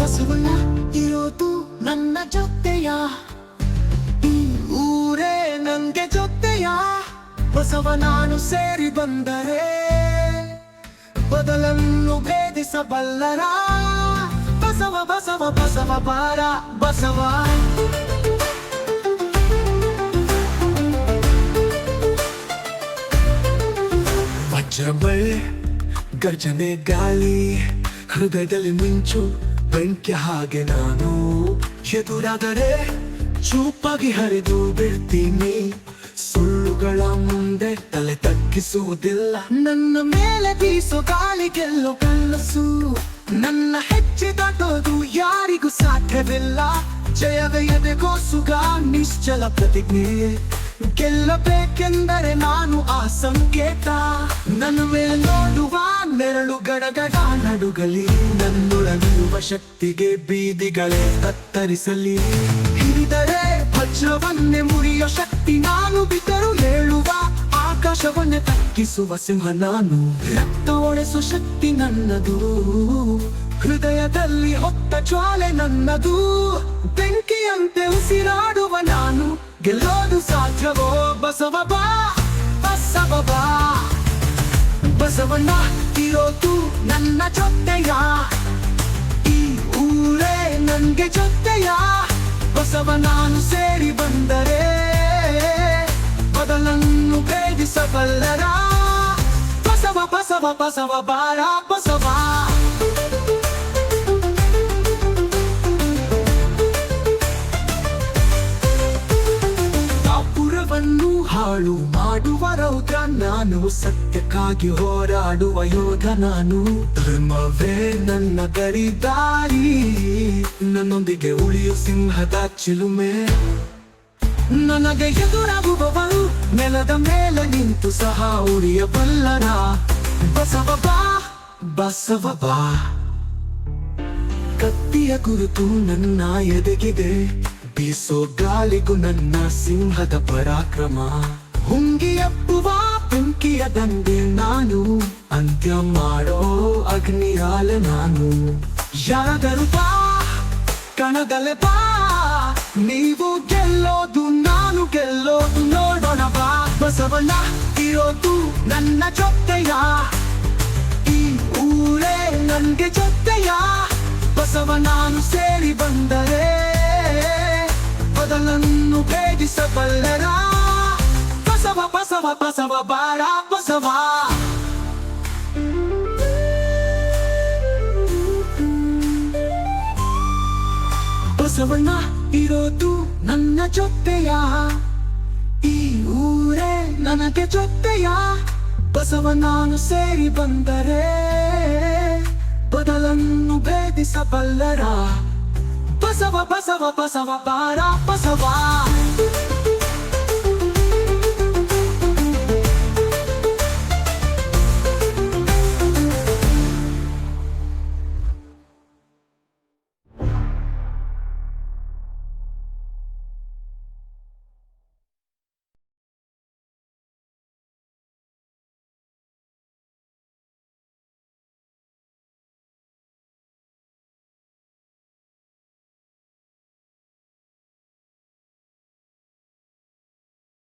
ಬಸವಣ್ಣ ಇರೋದು ನನ್ನ ಜೊತೆಯ, ಈ ಊರೇ ನಂಗೆ ಜೊತೆಯ. ಬಸವ ನಾನು ಸೇರಿ ಬಂದರೆ ಬದಲನ್ನು ಭೇದಿಸಬಲ್ಲರ. ಬಸವ ಬಸವ ಬಸವ ಬಾರ ಬಸವ. ವಜ್ರಬಳ್ಳಿ ಗರ್ಜನೆ ಗಾಳಿ, ಹೃದಯದಲ್ಲಿ ಮಿಂಚು ಬೆಂಕಿ ಹಾಗೆ ನಾನು. ಎದುರಾದರೆ ಚೂಪಾಗಿ ಹರಿದು ಬಿಡ್ತೀನಿ, ಸುಳ್ಳುಗಳ ಮುಂದೆ ತಲೆ ತಗ್ಗಿಸುವುದಿಲ್ಲ. ನನ್ನ ಮೇಲೆ ಬೀಸೋ ಗಾಳಿಗೆಲ್ಲೋ ಕನಸು, ನನ್ನ ಹೆಜ್ಜೆ ದಾಟೋದು ಯಾರಿಗೂ ಸಾಧ್ಯವಿಲ್ಲ. ಜಯವೇ ಎದೆಗೋಸುಗ ನಿಶ್ಚಲ ಪ್ರತಿಜ್ಞೆ, ಗೆಲ್ಲಬೇಕೆಂದರೆ ನಾನು ಆ ಸಂಕೇತ. ನನ್ನ ಮೇಲೆ ನೋಡುವ ನೆರಳು ಗಡಗಡ ನಡುಗಲಿ, ನನ್ನೊಳಗಿರುವ ಶಕ್ತಿಗೆ ಬೀದಿಗಳೇ ತತ್ತರಿಸಲಿ. ಹಿಡಿದರೆ ವಜ್ರವನ್ನೇ ಮುರಿಯೋ ಶಕ್ತಿ ನಾನು, ಬಿದ್ದರೂ ಏಳುವ ಆಕಾಶವನ್ನೇ ತಗ್ಗಿಸುವ ಸಿಂಹ ನಾನು. ರಕ್ತ ಒಡೆಸೋ ಶಕ್ತಿ ನನ್ನದು, ಹೃದಯದಲ್ಲಿ ಹೊತ್ತ ಜ್ವಾಲೆ ನನ್ನದು. ಬೆಂಕಿಯಂತೆ ಉಸಿರಾಡುವ ನಾನು, ಗೆಲ್ಲೋದು ಸಾಧ್ಯವೋ? ಬಸವ ಬಾ ಬಸವ ಬಾ. ಬಸವಣ್ಣ ಇರೋದು ನನ್ನ ಜೊತೆಯ, ಈ ಊರೇ ನಂಗೆ ಜೊತೆಯ. ಬಸವ ನಾನು ಸೇರಿ ಬಂದರೆ ಬದಲನ್ನು ಭೇದಿಸಬಲ್ಲರ. ಬಸವ ಬಸವ ಬಸವ ಬಾರ ಬಸವ. ಪುರವನ್ನು ಹಾಳು ಮಾಡುವ ರೌದ್ರ ನಾನು, ಸತ್ಯಕ್ಕಾಗಿ ಹೋರಾಡುವ ಯೋಧ ನಾನು. ಧರ್ಮವೇ ನನ್ನ ಗರಿದಾರಿ, ನನ್ನೊಂದಿಗೆ ಉಳಿಯು ಸಿಂಹದ ಚಿಲುಮೆ. ನನಗೆ ಎದುರಾಗುವವರು ನೆಲದ ಮೇಲೆ ನಿಂತು ಸಹ ಉಳಿಯಬಲ್ಲರ. ಬಸವ ಬಾ ಬಸವ ಬಾ. ಕತ್ತಿಯ ಗುರುತು ನನ್ನ ಎದೆಗಿದೆ, ಬೀಸೋ ಗಾಳಿಗೂ ನನ್ನ ಸಿಂಹದ ಪರಾಕ್ರಮ. ಹುಂಗಿಯಪ್ಪುವ ಬೆಂಕಿಯ ದಂಡೆ ನಾನು, ಅಂತ್ಯ ಮಾಡೋ ಅಗ್ನಿಯಾಲ ನಾನು. ಯಾರಾದರೂ ಬಾ ಕಣದಲ್ಲೇ ಬಾ, ನೀವು ಗೆಲ್ಲೋದು ನಾನು ಗೆಲ್ಲೋದು ನೋಡೋಣ ಬಾ. ಬಸವಣ್ಣ ಇರೋದು ನನ್ನ ಜೊತೆಯ, ಈ ಊರೇ ನನಗೆ ಜೊತೆಯ. ಬಸವ ನಾನು ಸೇರಿ ಬಂದರೆ ಬದಲನ್ನು ಭೇದಿಸಬಲ್ಲರ. ಬಸವ ಬಸವ ಬಸವ ಬಾರ ಬಸವ. ಬಸವಣ್ಣ ಇರೋದು ನನ್ನ ಜೊತೆಯ, ಈ ಊರೇ ನನಗೆ ಜೊತೆಯ. ಬಸವ ನಾನು ಸೇರಿ ಬಂದರೆ ಬದಲನ್ನು ಭೇದಿಸಬಲ್ಲರ. ಬಸವ ಬಸವ ಬಸವ ಬಾರ ಬಸವ.